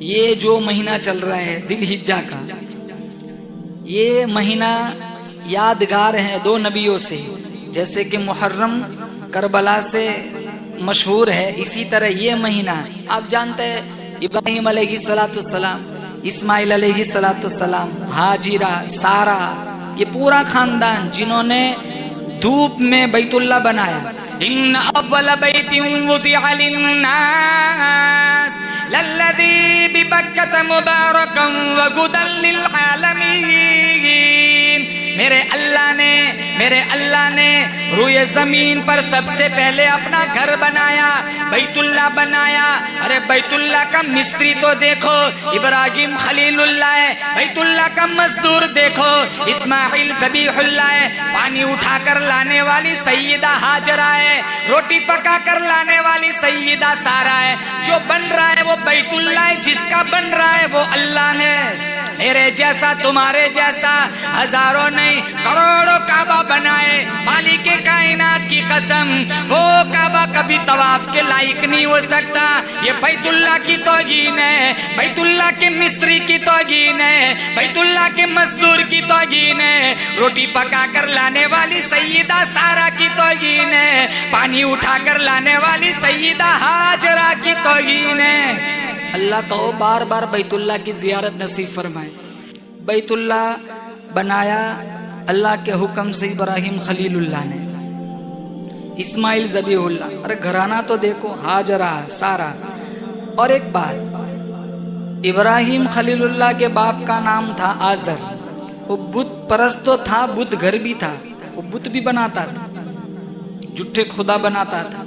یہ جو مہینہ چل رہا ہے ذی الحجہ کا، یہ مہینہ یادگار ہے دو نبیوں سے، جیسے کہ محرم کربلا سے مشہور ہے، اسی طرح یہ مہینہ آپ جانتے ہیں ابراہیم علیہ السلام، اسماعیل علیہ السلام، ہاجرہ، سارہ، یہ پورا خاندان جنہوں نے دھوپ میں بیت اللہ بنایا۔ ان اول بیت وضع للناس للذی ببکۃ مبارکا وہدی للعالمین، میرے اللہ نے روئے زمین پر سب سے پہلے اپنا گھر بنایا، بیت اللہ بنایا۔ ارے بیت اللہ کا مستری تو دیکھو ابراہیم خلیل اللہ ہے، بیت اللہ کا مزدور دیکھو اسماعیل ذبیح اللہ ہے، پانی اٹھا کر لانے والی سیدہ ہاجرہ ہے، روٹی پکا کر لانے والی سیدہ سارہ ہے۔ جو بن رہا ہے وہ بیت اللہ ہے، جس کا بن رہا ہے وہ اللہ ہے۔ میرے جیسا تمہارے جیسا ہزاروں نہیں کروڑوں کعبہ بنائے، مالک کائنات کی قسم وہ کعبہ کبھی طواف کے لائق نہیں ہو سکتا۔ یہ بیت اللہ کی توہین ہے، بیت اللہ کے مستری کی توہین ہے، بیت اللہ کے مزدور کی توہین ہے، روٹی پکا کر لانے والی سیدہ سارہ کی توہین ہے، پانی اٹھا کر لانے والی سیدہ ہاجرہ کی توہین ہے۔ اللہ کہو بار بار بیت اللہ کی زیارت نصیب فرمائے۔ بیت اللہ بنایا اللہ کے حکم سے ابراہیم خلیل اللہ نے، اسماعیل ذبیح اللہ، ارے گھرانہ تو دیکھو ہاجرہ، سارہ۔ اور ایک بات، ابراہیم خلیل اللہ کے باپ کا نام تھا آزر، وہ بت پرست تو تھا، بت گھر بھی تھا، وہ بت بھی بناتا تھا، جھوٹے خدا بناتا تھا۔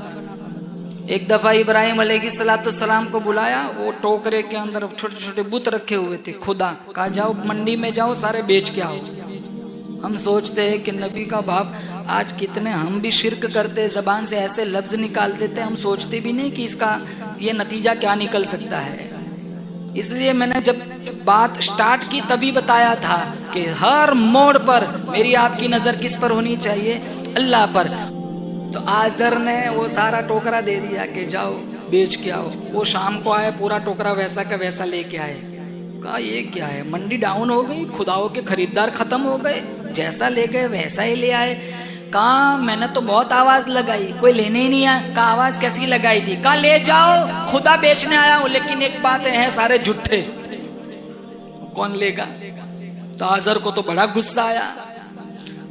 ایک دفعہ ابراہیم علیہ السلام کو بلایا، وہ ٹوکرے کے اندر چھوٹے چھوٹے بت رکھے ہوئے تھے خدا، کہا جاؤ منڈی میں جاؤ سارے بیچ کے آؤ۔ ہم سوچتے ہیں کہ نبی کا باپ، آج کتنے ہم بھی شرک کرتے، زبان سے ایسے لفظ نکال دیتے، ہم سوچتے بھی نہیں کہ اس کا یہ نتیجہ کیا نکل سکتا ہے۔ اس لیے میں نے جب بات سٹارٹ کی تبھی بتایا تھا کہ ہر موڑ پر میری آپ کی نظر کس پر ہونی چاہیے؟ اللہ پر۔ تو آزر نے وہ سارا ٹوکرا دے دیا کہ جاؤ بیچ کے آؤ۔ وہ شام کو آئے، پورا ٹوکرا ویسا کا ویسا لے کے آئے۔ کہا یہ کیا ہے، منڈی ڈاؤن ہو گئی، خداؤں کے خریدار ختم ہو گئے، جیسا لے گئے ویسا ہی لے آئے۔ کہا میں نے تو بہت آواز لگائی، کوئی لینے ہی نہیں آیا۔ کہا آواز کیسی لگائی تھی؟ کہا لے جاؤ، خدا بیچنے آیا ہوں، لیکن ایک بات ہے سارے جھوٹے، کون لے گا؟ تو آزر کو تو بڑا غصہ آیا۔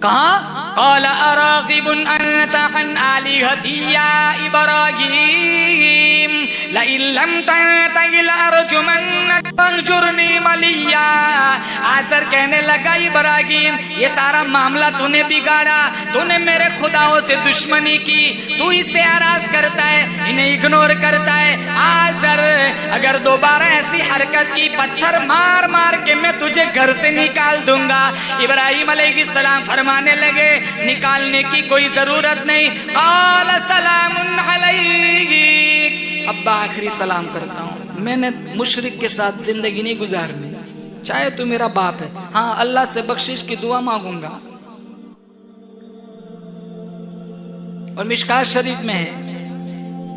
کہاں؟ قال اراغب انت عن آلہتی یا ابراہیم لئن لم تنتهِ لارجمنک فاہجرنی ملیا۔ آزر کہنے لگا ابراہیم یہ سارا معاملہ تو نے بگاڑا، تو نے میرے خداؤں سے دشمنی کی، تو اس سے اعراض کرتا ہے، انہیں اگنور کرتا ہے۔ آزر اگر دوبارہ ایسی حرکت کی پتھر مار مار کے میں تجھے گھر سے نکال دوں گا۔ ابراہیم علیہ السلام فرمانے لگے نکالنے کی کوئی ضرورت نہیں۔ قال سلام علیک، ابا آخری سلام کرتا ہوں، میں نے مشرک کے ساتھ زندگی نہیں گزارنی، چاہے تو میرا باپ ہے، ہاں اللہ سے بخشش کی دعا مانگوں گا۔ اور مشکات شریف میں ہے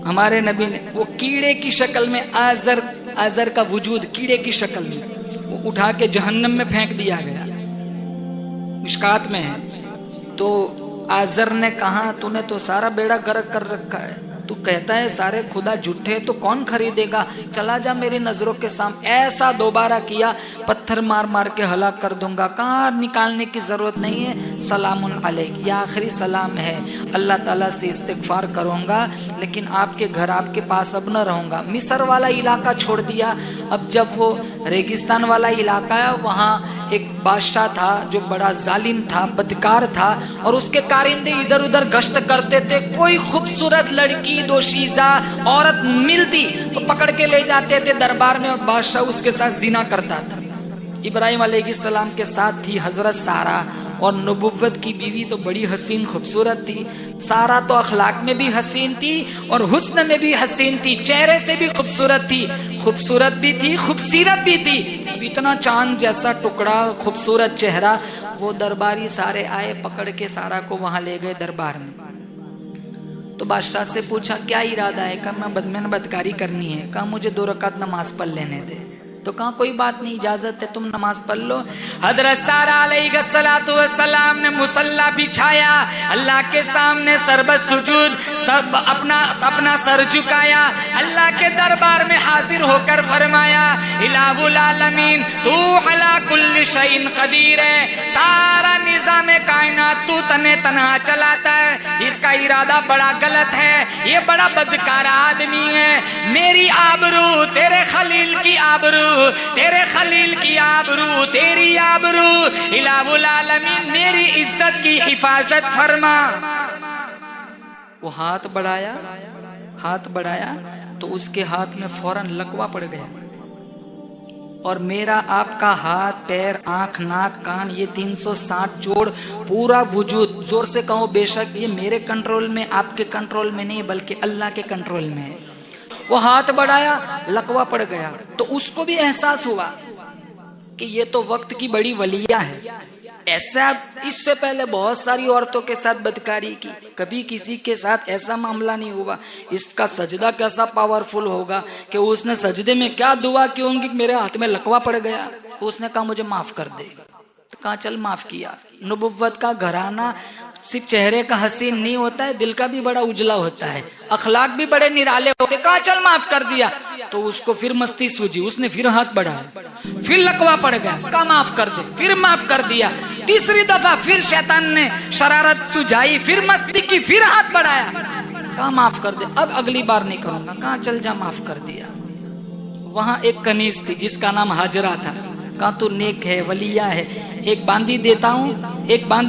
ہمارے نبی نے وہ کیڑے کی شکل میں آزر کا وجود کیڑے کی شکل میں وہ اٹھا کے جہنم میں پھینک دیا گیا، مشکات میں ہے۔ تو آزر نے کہا تو نے تو سارا بیڑا غرق کر رکھا ہے، تو کہتا ہے سارے خدا جھوٹے تو کون خریدے گا، چلا جا میری نظروں کے سامنے۔ ایسا دوبارہ کیا، پتھر مار مار کے ہلاک کر دوں گا۔ کہاں نکالنے کی ضرورت نہیں ہے، سلام علیک، یہ آخری سلام ہے، اللہ تعالیٰ سے استغفار کروں گا، لیکن آپ کے گھر آپ کے پاس اب نہ رہوں گا۔ مصر والا علاقہ چھوڑ دیا۔ اب جب وہ ریگستان والا علاقہ ہے، وہاں ایک بادشاہ تھا جو بڑا ظالم تھا، بدکار تھا، اور اس کے کارندے ادھر ادھر گشت کرتے تھے، کوئی خوبصورت لڑکی دوشیزہ عورت ملتی تو پکڑ کے لے جاتے تھے دربار میں، اور بادشاہ اس کے ساتھ زنا کرتا تھا۔ ابراہیم علیہ السلام کے ساتھ تھی حضرت سارہ، اور نبوت کی بیوی تو بڑی حسین خوبصورت تھی۔ سارہ تو اخلاق میں بھی حسین تھی اور حسن میں بھی حسین تھی، چہرے سے بھی خوبصورت تھی، خوبصورت بھی تھی، خوبصیرت بھی تھی۔ اتنا چاند جیسا ٹکڑا، خوبصورت چہرہ۔ وہ درباری سارے آئے، پکڑ کے سارہ کو وہاں لے گئے دربار میں۔ تو بادشاہ سے پوچھا کیا ارادہ ہے؟ کہا میں نے بدکاری کرنی ہے۔ کہا مجھے 2 رکعت نماز پڑھ لینے دے۔ تو کہا کوئی بات نہیں، اجازت ہے، تم نماز پڑھ لو۔ حضرت سارہ علیہ السلام نے مصلی بچھایا، اللہ کے سامنے سربت سجود، سب اپنا سر جھکایا، اللہ کے دربار میں حاضر ہو کر فرمایا الہ العالمین تو علی کل شیء قدیر ہے، سارا نظام کائنات تو تنہا چلاتا ہے، اس کا ارادہ بڑا غلط ہے، یہ بڑا بدکار آدمی ہے، میری آبرو، تیرے خلیل کی آبرو، تیرے خلیل کی آبرو، تیری آبرو، الہ العالمین میری عزت کی حفاظت فرما۔ وہ ہاتھ بڑھایا تو اس کے ہاتھ میں فوراً لقوہ پڑ گیا، اور میرا آپ کا ہاتھ، پیر، آنکھ، ناک، کان، یہ 360 جوڑ پورا وجود، زور سے کہو بے شک یہ میرے کنٹرول میں، آپ کے کنٹرول میں نہیں بلکہ اللہ کے کنٹرول میں ہے۔ وہ ہاتھ بڑھایا، لقوہ پڑ گیا، تو اس کو بھی احساس ہوا کہ یہ تو وقت کی بڑی ولیہ ہے، ایسا اس سے پہلے بہت ساری عورتوں کے ساتھ بدکاری کی، کبھی کسی کے ساتھ ایسا معاملہ نہیں ہوا، اس کا سجدہ کیسا پاورفل ہوگا کہ اس نے سجدے میں کیا دعا کی ہوں گی کہ میرے ہاتھ میں لقوہ پڑ گیا، اس نے کہا مجھے معاف کر دے، تو کہا چل معاف کیا۔ نبوت کا گھرانہ صرف چہرے کا حسین نہیں ہوتا ہے، دل کا بھی بڑا اجلا ہوتا ہے، اخلاق بھی بڑے نرالے ہوتے، کہا چل معاف کر دیا، تو اس کو پھر مستی سوجی، اس نے پھر ہاتھ بڑھایا، پھر لقوہ پڑ گیا، کہا معاف کر دے، پھر معاف کر دیا، تیسری دفعہ پھر شیطان نے شرارت سجائی، پھر مستی کی، پھر ہاتھ بڑھایا، کہا معاف کر دے، اب اگلی بار نہیں کروں گا، کہا چل جا معاف کر دیا۔ وہاں ایک کنیز تھی جس کا نام ہاجرہ تھا، کہا تو نیک ہے، ولیہ ہے، ایک باندی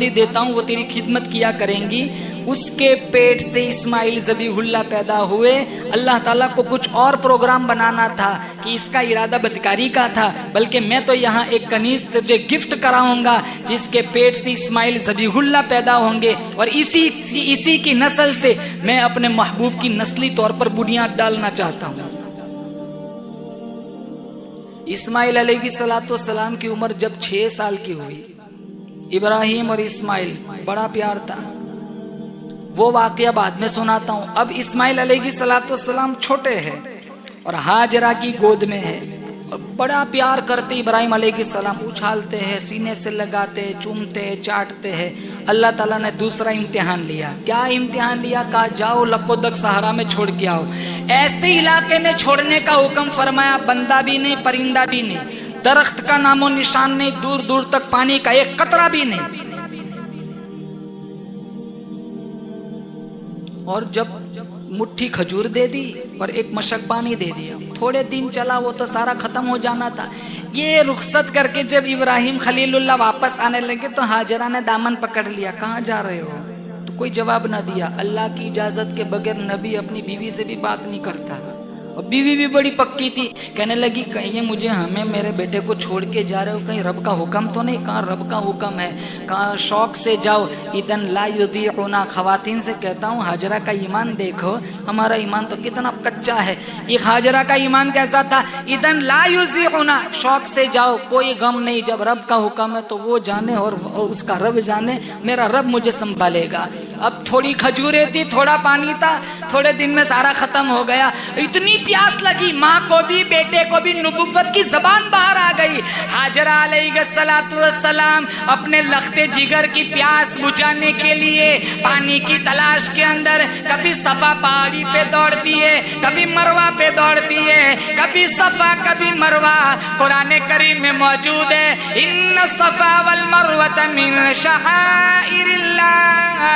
دیتا ہوں وہ تیری خدمت کیا کریں گی۔ اس کے پیٹ سے اسماعیل ذبیح اللہ پیدا ہوئے، اللہ تعالیٰ کو کچھ اور پروگرام بنانا تھا کہ اس کا ارادہ بدکاری کا تھا، بلکہ میں تو یہاں ایک کنیز تجھے گفٹ کراؤں گا جس کے پیٹ سے اسماعیل ذبیح اللہ پیدا ہوں گے، اور اسی کی نسل سے میں اپنے محبوب کی نسلی طور پر بنیاد ڈالنا چاہتا ہوں۔ اسماعیل علیہ السلام کی عمر جب 6 سال کی ہوئی، ابراہیم اور اسماعیل بڑا پیار تھا، وہ واقعہ بعد میں سناتا ہوں۔ اب اسماعیل علیہ السلام چھوٹے ہیں اور ہاجرہ کی گود میں ہے، اور بڑا پیار کرتے ابراہیم علیہ السلام، اچھالتے ہیں، سینے سے لگاتے ہیں، چومتے ہیں، چاٹتے ہیں۔ اللہ تعالیٰ نے دوسرا امتحان لیا، کیا امتحان لیا؟ کہا جاؤ لقودق صحرا میں چھوڑ کے آؤ، ایسے علاقے میں چھوڑنے کا حکم فرمایا، بندہ بھی نہیں، پرندہ بھی نہیں، درخت کا نام و نشان نہیں، دور دور تک پانی کا ایک قطرہ بھی نہیں۔ اور جب مٹھی کھجور دے دی اور ایک مشک پانی دے دیا، تھوڑے دن چلا، وہ تو سارا ختم ہو جانا تھا۔ یہ رخصت کر کے جب ابراہیم خلیل اللہ واپس آنے لگے تو ہاجرہ نے دامن پکڑ لیا، کہاں جا رہے ہو؟ تو کوئی جواب نہ دیا، اللہ کی اجازت کے بغیر نبی اپنی بیوی سے بھی بات نہیں کرتا، اور بیوی بھی بڑی پکی تھی، کہنے لگی کہیں مجھے ہمیں میرے بیٹے کو چھوڑ کے جا رہے ہو، کہیں رب کا حکم تو نہیں؟ کہاں رب کا حکم ہے، کہاں شوق سے جاؤ، اذن لا یضیعنا۔ خواتین سے کہتا ہوں ہاجرہ کا ایمان دیکھو، ہمارا ایمان تو کتنا کچا ہے، یہ ہاجرہ کا ایمان کیسا تھا؟ اذن لا یضیعنا، شوق سے جاؤ، کوئی غم نہیں، جب رب کا حکم ہے تو وہ جانے اور اس کا رب جانے، میرا رب مجھے سنبھالے گا۔ اب تھوڑی کھجوریں تھی، تھوڑا پانی تھا، تھوڑے دن میں سارا ختم ہو گیا۔ اتنی پیاس لگی، ماں کو بھی بیٹے کو بھی، نبوت کی زبان باہر آ گئی۔ ہاجرہ علیہ السلام اپنے لختے جگر کی پیاس بجھانے کے لیے پانی کی تلاش کے اندر کبھی صفا پہاڑی پہ دوڑتی ہے، کبھی مروہ پہ دوڑتی ہے، کبھی صفا کبھی مروہ۔ قرآن کریم میں موجود ہے ان الصفا والمروہ من شعائر اللہ۔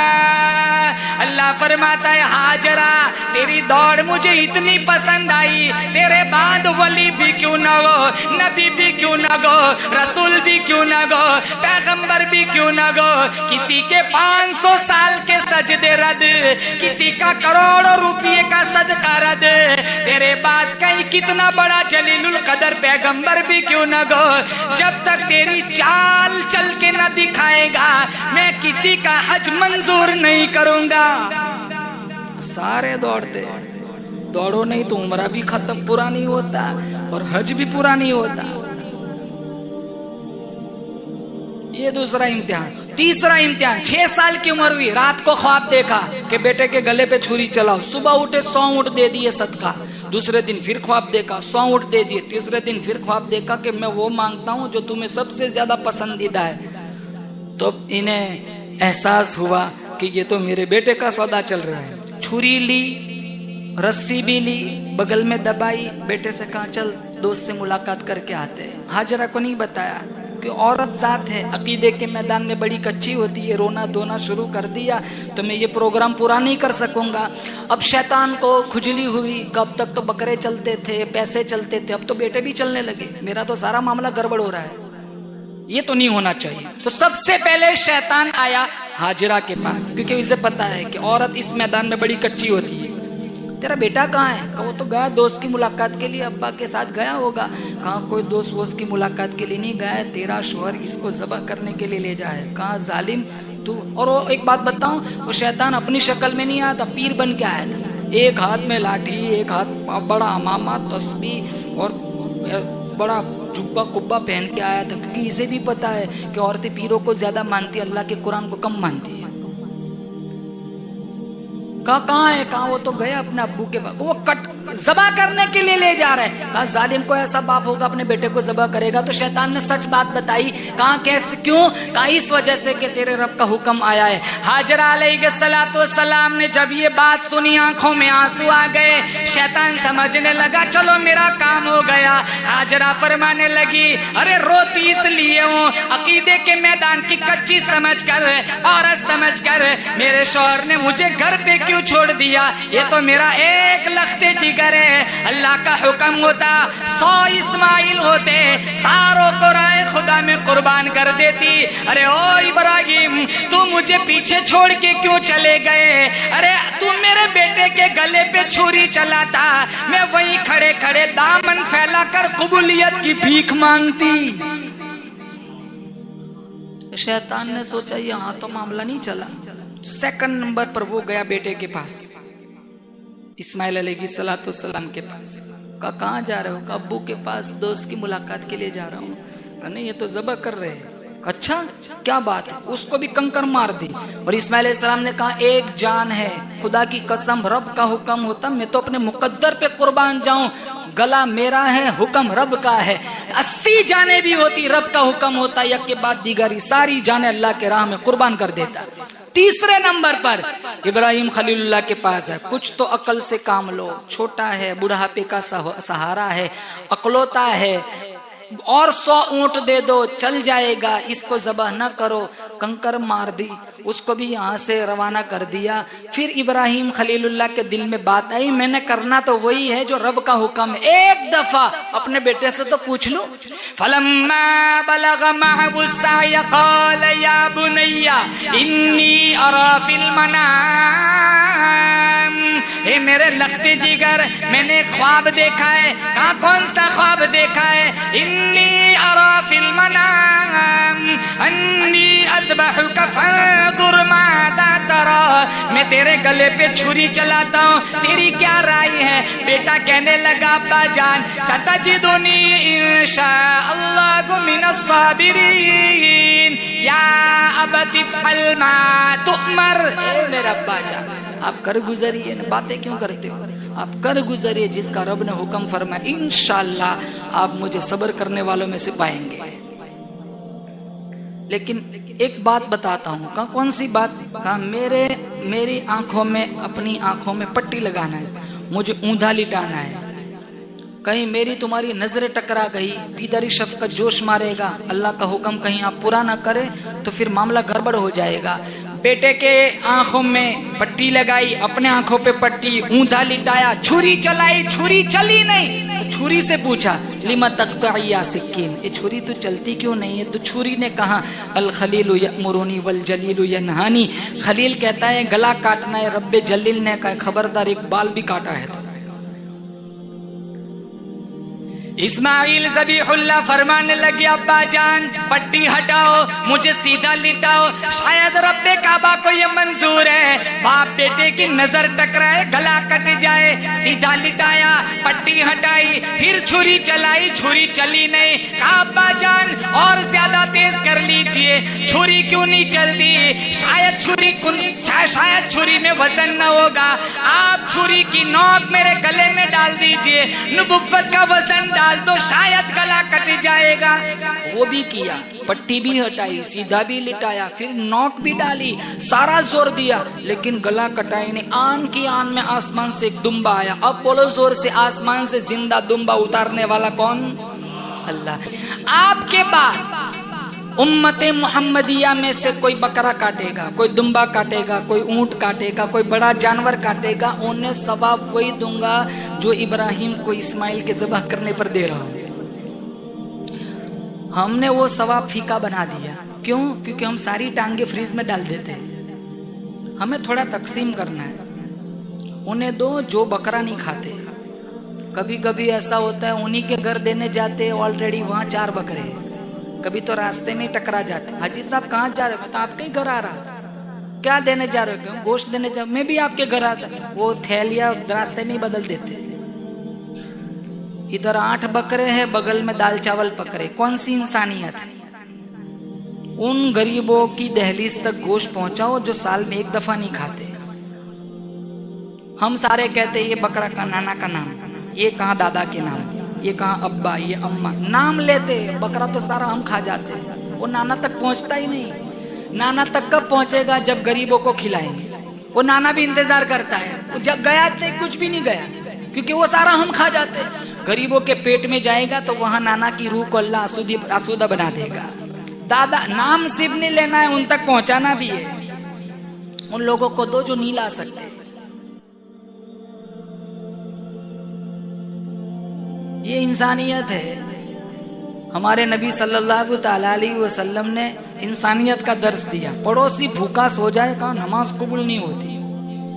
اللہ فرماتا ہے ہاجرہ تیری دوڑ مجھے اتنی پسند آئی، تیرے بعد ولی بھی کیوں نہ ہو، نبی بھی کیوں نہ ہو، رسول بھی کیوں نہ ہو، پیغمبر بھی کیوں نہ ہو، کسی کے 500 سال کے سجدے رد، کسی کا کروڑوں روپے کا صدقہ رد، تیرے بعد کہیں کتنا بڑا جلیل القدر پیغمبر بھی کیوں نہ ہو، جب تک تیری چال چل کے نہ دکھائے گا میں کسی کا حج منظور نہیں کروں گا۔ سارے دوڑتے، دوڑو نہیں تو عمرہ بھی ختم پورا نہیں ہوتا اور حج بھی پورا نہیں ہوتا۔ یہ دوسرا امتحان۔ تیسرا امتحان، 6 سال کی عمر ہوئی، رات کو خواب دیکھا کہ بیٹے کے گلے پہ چھری چلاؤ، صبح اٹھے 100 اونٹ دے دیے صدقہ۔ دوسرے دن پھر خواب دیکھا 100 اونٹ دے دیے. تیسرے دن پھر خواب دیکھا کہ میں وہ مانگتا ہوں جو تمہیں سب سے زیادہ پسندیدہ ہے. تو انہیں احساس ہوا کہ یہ تو میرے بیٹے کا سودا چل رہا ہے. چھری لی, رسی بھی لی, بغل میں دبائی, بیٹے سے کہا چل دوست سے ملاقات کر کے آتے ہیں. ہاجرہ کو نہیں بتایا کہ عورت ذات ہے, عقیدے کے میدان میں بڑی کچی ہوتی ہے. رونا دھونا شروع کر دیا تو میں یہ پروگرام پورا نہیں کر سکوں گا. اب شیطان کو کھجلی ہوئی کہ اب تک تو بکرے چلتے تھے, پیسے چلتے تھے, اب تو بیٹے بھی چلنے لگے, میرا تو سارا معاملہ گڑبڑ ہو رہا ہے, یہ تو نہیں ہونا چاہیے. تو سب سے پہلے شیطان آیا ہاجرہ کے پاس, کیونکہ اسے پتا ہے کہ عورت اس میدان میں بڑی کچی ہوتی ہے. تیرا بیٹا کہاں ہے؟ کہ وہ تو گیا دوست کی ملاقات کے لیے, ابا کے ساتھ گیا ہوگا. کہاں کوئی دوست ووست کی ملاقات کے لیے نہیں گیا ہے, تیرا شوہر اس کو ذبح کرنے کے لیے لے جائے. کہاں ظالم تو. اور وہ ایک بات بتاؤں, وہ شیطان اپنی شکل میں نہیں آیا تھا, پیر بن کے آیا تھا. ایک ہاتھ میں لاٹھی, ایک ہاتھ بڑا امامہ تسبیح اور بڑا جبہ کبا پہن کے آیا تھا, کیونکہ اسے بھی پتا ہے کہ عورتیں پیروں کو زیادہ مانتی, اللہ کے قرآن کو کم مانتی ہے. کہاں ہے؟ کہاں وہ تو گیا اپنے ابو کے پاس, وہ ذبح کرنے کے لیے لے جا رہے ہیں. کہا ظالم کو ایسا باپ ہوگا اپنے بیٹے کو ذبح کرے گا. تو شیطان نے سچ بات بتائی. کہاں کیسے کیوں؟ کہا اس وجہ سے کہ تیرے رب کا حکم آیا ہے. ہاجرہ علیہ السلام نے جب یہ بات سنی آنکھوں میں آنسو آ گئے. شیطان سمجھنے لگا چلو میرا کام ہو گیا. ہاجرہ فرمانے لگی ارے روتی اس لیے ہوں, عقیدے کے میدان کی کچی سمجھ کر, عورت سمجھ کر میرے شوہر نے مجھے گھر پہ کیوں چھوڑ دیا. یہ تو میرا ایک لختے جگر ہے, اللہ کا حکم ہوتا 100 اسماعیل ہوتے, ساروں کو رائے خدا میں قربان کر دیتی. ارے او ابراہیم تو مجھے پیچھے چھوڑ کے کیوں چلے گئے؟ ارے تو میرے بیٹے کے گلے پہ چھری چلاتا, میں وہیں کھڑے کھڑے دامن پھیلا کر قبولیت کی بھیک مانگتی. شیطان نے سوچا یہاں تو معاملہ نہیں چلا. سیکنڈ نمبر پر وہ گیا بیٹے کے پاس, اسماعیل علیہ السلام کے پاس. کہاں جا رہے ہو؟ کہ ابو کے پاس دوست کی ملاقات کے لیے جا رہا ہوں. کہ نہیں یہ تو ذبح کر رہے ہیں. اچھا کیا بات ہے؟ اس کو بھی کنکر مار دی. اور اسماعیل علیہ السلام نے کہا ایک جان ہے, خدا کی قسم رب کا حکم ہوتا میں تو اپنے مقدر پہ قربان جاؤں, گلا میرا ہے, حکم رب کا ہے. 80 جانیں بھی ہوتی, رب کا حکم ہوتا یک کے بعد دیگری ساری جانیں اللہ کے راہ میں قربان کر دیتا. تیسرے نمبر پر ابراہیم خلیل اللہ کے پاس ہے. کچھ تو عقل سے کام لو, چھوٹا ہے, بڑھاپے کا سہارا ہے, عقلوتا ہے, اور 100 اونٹ دے دو چل جائے گا, اس کو ذبح نہ کرو. کنکر مار دی, اس کو بھی یہاں سے روانہ کر دیا. پھر ابراہیم خلیل اللہ کے دل میں بات آئی میں نے کرنا تو وہی ہے جو رب کا حکم ہے, ایک دفعہ اپنے بیٹے سے تو پوچھ لوں. فلما بلغ معه السعي قال يا بني اني ارى في المنام, اے میرے لخت جگر میں نے خواب دیکھا ہے. کہاں کون سا خواب دیکھا ہے؟ انی ارى في المنام انی اذبحك فانظر ماذا ترى, میں تیرے گلے پہ چھری چلاتا ہوں, تیری کیا رائے ہے؟ بیٹا کہنے لگا ابا جان ستجدنی انشاء اللہ من الصابرین یا ابت افعل ما تؤمر. اے میرا ابا جان آپ کر گزریے, باتیں کیوں کرتے ہو؟ آپ کر گزریے, جس کا رب نے حکم فرمایا انشاءاللہ آپ مجھے صبر کرنے والوں میں سے پائیں گے. لیکن ایک بات بتاتا ہوں. کہا کون سی بات؟ کہا میری آنکھوں میں, اپنی آنکھوں میں پٹی لگانا ہے, مجھے اوندا لٹانا ہے. کہیں میری تمہاری نظر ٹکرا گئی, پیدری شفقت جوش مارے گا, اللہ کا حکم کہیں آپ پورا نہ کرے تو پھر معاملہ گڑبڑ ہو جائے گا. بیٹے کے آنکھوں میں پٹی لگائی, اپنے آنکھوں پہ پٹی, اوندا لٹایا, چھری چلائی, چھری چلی نہیں. تو چھری سے پوچھا لما تقطعی یا سکین, یہ چھری تو چلتی کیوں نہیں ہے؟ تو چھری نے کہا الخلیل یأمرنی والجلیل ینہانی, خلیل کہتا ہے گلا کاٹنا ہے, رب جلیل نے کہا خبردار ایک بال بھی کاٹا ہے. اسماعیل ذبیح اللہ فرمانے لگے ابا جان پٹی ہٹاؤ مجھے سیدھا لٹاؤ، شاید رب کعبہ کو یہ منظور ہے باپ بیٹے کی نظر ٹکرائے گلا کٹ جائے۔ سیدھا لٹایا، پٹی ہٹائی، پھر چھری چلائی، چھری چلی نہیں۔ کہا ابا جان اور زیادہ تیز کر لیجئے، چھری کیوں نہیں چلتی؟ شاید چھری میں وزن نہ ہوگا، آپ چھری کی نوک میرے گلے میں ڈال دیجئے، نبوت کا وزن ڈال دو، شاید گلا کٹ جائے گا۔ وہ بھی کیا، پٹی بھی ہٹائی، سیدھا بھی لٹایا، پھر نوک بھی ڈالی، سارا زور دیا، لیکن گلا کٹائی نہیں۔ آن کی آن میں آسمان سے ایک دمبا آیا۔ اب بولو زور سے، آسمان سے زندہ دمبا اتارنے والا کون؟ اللہ۔ آپ کے بعد امت محمدیہ میں سے کوئی بکرا کاٹے گا، کوئی دمبا کاٹے گا، کوئی اونٹ کاٹے گا، کوئی بڑا جانور کاٹے گا، انہیں ثواب وہی دوں گا جو ابراہیم کو اسماعیل کے ذبح کرنے پر دے رہا ہوں۔ ہم نے وہ ثواب پھیکا بنا دیا۔ کیوں؟ کیونکہ ہم ساری ٹانگیں فریز میں ڈال دیتے ہیں۔ ہمیں تھوڑا تقسیم کرنا ہے، انہیں دو جو بکرا نہیں کھاتے۔ کبھی کبھی ایسا ہوتا ہے انہی کے گھر دینے جاتے، آلریڈی وہاں 4 بکرے، کبھی تو راستے میں ٹکرا جاتے۔ حاجی صاحب کہاں جا رہے؟ میں تو آپ کے گھر آ رہا تھا۔ کیا دینے جا رہے ہو؟ گوشت دینے جا۔ میں بھی آپ کے گھر آتا۔ وہ تھیلیا راستے میں ہی بدل دیتے۔ ادھر 8 بکرے ہیں، بغل میں دال چاول پکڑے۔ کون سی انسانیت ہے؟ ان غریبوں کی دہلیز تک گوشت پہنچاؤ جو سال میں 1 دفعہ نہیں کھاتے۔ ہم سارے کہتے یہ بکرا کا نانا کا نام، یہ کہاں دادا کے نام، یہ کہاں ابا، یہ اماں، نام لیتے، بکرا تو سارا ہم کھا جاتے ہیں۔ وہ نانا تک پہنچتا ہی نہیں۔ نانا تک کب پہنچے گا؟ جب غریبوں کو کھلائیں گے۔ وہ نانا بھی انتظار کرتا ہے، وہ جب گیا تو کچھ بھی نہیں گیا، کیونکہ وہ سارا ہم کھا جاتے۔ غریبوں کے پیٹ میں جائے گا تو وہاں نانا کی روح کو اللہ آسودہ بنا دے گا۔ دادا نام صرف نہیں لینا ہے، ان تک پہنچانا بھی ہے۔ ان لوگوں کو دو جو نہیں لا سکتے۔ یہ انسانیت ہے۔ ہمارے نبی صلی اللہ تعالی علیہ وسلم نے انسانیت کا درس دیا۔ پڑوسی بھوکا سو جائے کہاں نماز قبول نہیں ہوتی۔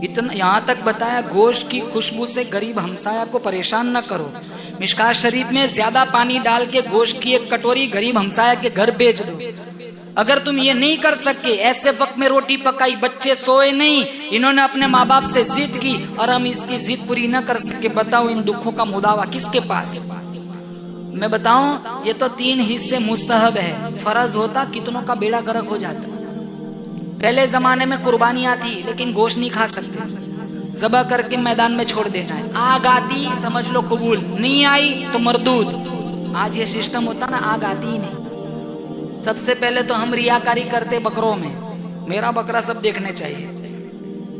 اتنا یہاں تک بتایا گوشت کی خوشبو سے غریب ہمسایہ کو پریشان نہ کرو۔ مشکات شریف میں زیادہ پانی ڈال کے گوشت کی 1 کٹوری غریب ہمسایہ کے گھر بیچ دو۔ اگر تم یہ نہیں کر سکے، ایسے وقت میں روٹی پکائی، بچے سوئے نہیں، انہوں نے اپنے ماں باپ سے ضد کی اور ہم اس کی ضد پوری نہ کر سکے، بتاؤ ان دکھوں کا مداوا کس کے پاس؟ میں بتاؤں، یہ تو 3 حصے مستحب ہے، فرض ہوتا کتنوں کا بیڑا غرق ہو جاتا۔ پہلے زمانے میں قربانیاں تھی لیکن گوشت نہیں کھا سکتے، ذبح کر کے میدان میں چھوڑ دینا ہے۔ آگ آتی سمجھ لو قبول، نہیں آئی تو مردود۔ آج یہ سسٹم ہوتا نا، آگ آتی ہی نہیں۔ سب سے پہلے تو ہم ریاکاری کرتے بکروں میں، میرا بکرا سب دیکھنے چاہیے،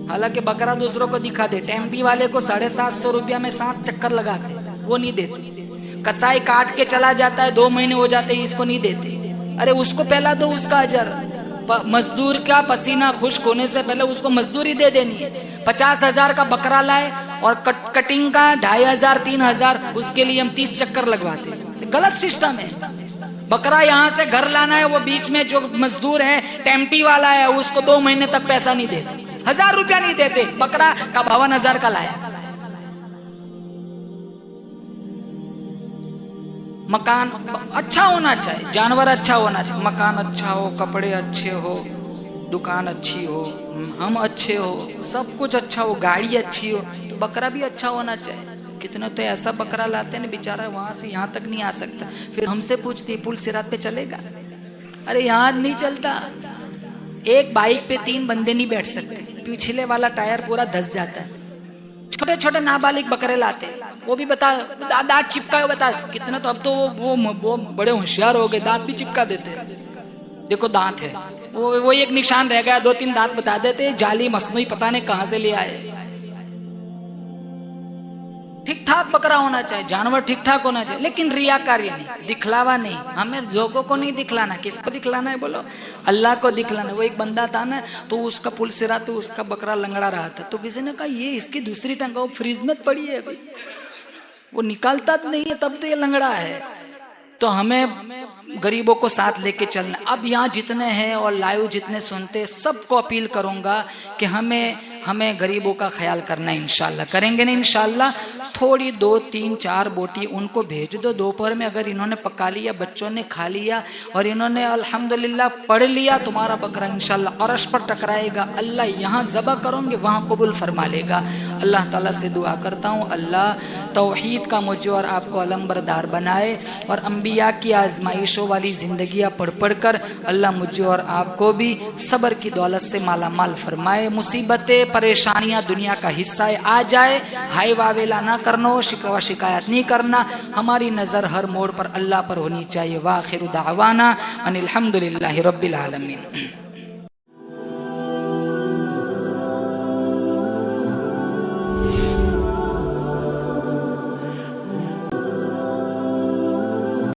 حالانکہ بکرا دوسروں کو دکھاتے۔ ٹیمپی والے کو 750 روپیہ میں 7 چکر لگاتے، وہ نہیں دیتے۔ کسائی کاٹ کے چلا جاتا ہے، 2 مہینے ہو جاتے ہیں، اس کو نہیں دیتے۔ ارے اس کو پہلا دو، اس کا اجر۔ مزدور کا پسینہ خشک ہونے سے پہلے اس کو مزدوری دے دینی ہے۔ 50,000 کا بکرا لائے اور کٹنگ کا 2,500 3,000، اس کے لیے ہم 30 چکر لگواتے۔ غلط سسٹم ہے۔ بکرا یہاں سے گھر لانا ہے، وہ بیچ میں جو مزدور ہے ٹیمپی والا ہے، اس کو 2 مہینے تک پیسہ نہیں دیتے، 1000 روپیہ نہیں دیتے۔ بکرا کا 52,000 کا لایا۔ مکان اچھا ہونا چاہیے، جانور اچھا ہونا چاہیے، مکان اچھا ہو، کپڑے اچھے ہو، دکان اچھی ہو، ہم اچھے ہو، سب کچھ اچھا ہو، گاڑی اچھی ہو، تو بکرا بھی اچھا ہونا چاہیے۔ کتنے تو ایسا بکرا لاتے ہیں بیچارہ وہاں سے یہاں تک نہیں آ سکتا، پھر ہم سے پوچھتی پل صراط پہ چلے گا؟ ارے یہاں نہیں چلتا۔ ایک بائک پہ 3 بندے نہیں بیٹھ سکتے، پچھلے والا ٹائر پورا دھس جاتا ہے۔ چھوٹے چھوٹے نابالغ بکرے لاتے، وہ بھی بتا دانت چپکا بتا کتنا، تو اب تو وہ بڑے ہوشیار ہو گئے، دانت بھی چپکا دیتے۔ دیکھو دانت ہے، وہ ایک نشان رہ گیا، 2-3 دانت بتا دیتے، جعلی مصنوعی پتہ نہیں کہاں سے لے آئے۔ ٹھیک ٹھاک بکرا ہونا چاہیے، جانور ٹھیک ٹھاک ہونا چاہیے، لیکن ریاکاری نہیں، دکھلاوا نہیں۔ ہمیں لوگوں کو نہیں دکھلانا۔ کس کو دکھلانا ہے بولو؟ اللہ کو دکھلانا۔ وہ ایک بندہ تھا نا، تو اس کا پل صراط تو اس کا بکرا لنگڑا رہا تھا، تو کسی نے کہا یہ اس کی دوسری ٹنگ وہ فریز میں پڑی ہے، ابھی وہ نکالتا نہیں ہے، تب تو یہ لنگڑا ہے۔ تو ہمیں غریبوں کو ساتھ لے کے چلنا۔ اب یہاں جتنے ہیں اور لائیو جتنے سنتے، سب کو اپیل کروں گا کہ ہمیں غریبوں کا خیال کرنا ہے انشاءاللہ، کریں گے نا انشاءاللہ. تھوڑی 2 3 4 بوٹی ان کو بھیج دو دوپہر میں، اگر انہوں نے پکا لیا، بچوں نے کھا لیا اور انہوں نے الحمدللہ پڑھ لیا، تمہارا بکرا انشاءاللہ عرش پر ٹکرائے گا. اللہ یہاں ذبح کروں گے وہاں قبول فرما لے گا. اللہ تعالیٰ سے دعا کرتا ہوں اللہ توحید کا مجھے اور آپ کو علمبردار بنائے، اور انبیاء کی آزمائشوں والی زندگیاں پڑھ پڑھ کر اللہ مجھے اور آپ کو بھی صبر کی دولت سے مالا مال فرمائے. مصیبتیں پریشانیاں دنیا کا حصہ آ جائے، ہائے واویلا نہ کرنا، شکر و شکایت نہیں کرنا، ہماری نظر ہر موڑ پر اللہ پر ہونی چاہیے. وآخر دعوانا ان الحمدللہ رب العالمین.